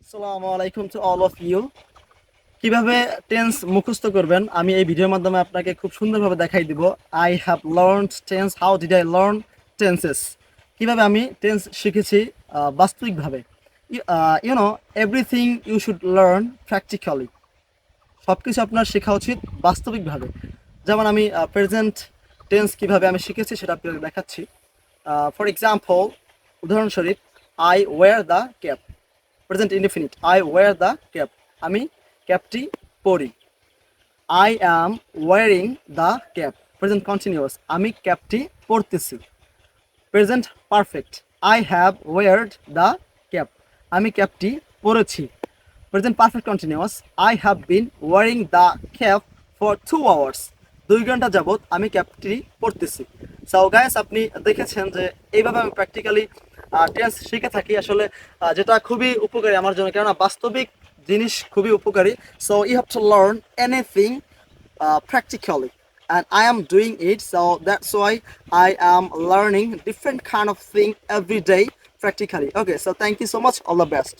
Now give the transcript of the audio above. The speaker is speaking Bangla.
আসসালামু আলাইকুম টু অল অফ ইউ। কিভাবে টেন্স মুখস্থ করবেন আমি এই ভিডিওর মাধ্যমে আপনাকে খুব সুন্দরভাবে দেখাই দিব। I have learned tense, how did I learn tenses. কিভাবে আমি টেন্স শিখেছি বাস্তবিকভাবে। You know everything you should learn practically. সব কিছু আপনার শেখা উচিত বাস্তবিকভাবে। যেমন আমি প্রেজেন্ট টেন্স কিভাবে আমি শিখেছি সেটা আপনাকে দেখাচ্ছি। ফর এক্সাম্পল, উদাহরণস্বরূপ, I wear the cap. Present indefinite, I wear the cap, আমি ক্যাপটি পরি। I am wearing the cap, present continuous, আমি ক্যাপটি পরতেছি। Present perfect, I have worn the cap, আমি ক্যাপটি পরেছি। Present perfect continuous, I have been wearing the cap for 2 hours, 2 ঘন্টা যাবৎ আমি ক্যাপটি পরতেছি। সো গাইস, আপনি দেখেছেন যে এইভাবে আমি প্র্যাকটিক্যালি টেন্স শিখে থাকি আসলে, যেটা খুবই উপকারী আমার জন্য, কেননা বাস্তবিক জিনিস খুবই উপকারী। So you have to learn anything practically, and I am doing it, so that's why I am learning different kind of thing every day practically. Okay, so thank you so much, all the best.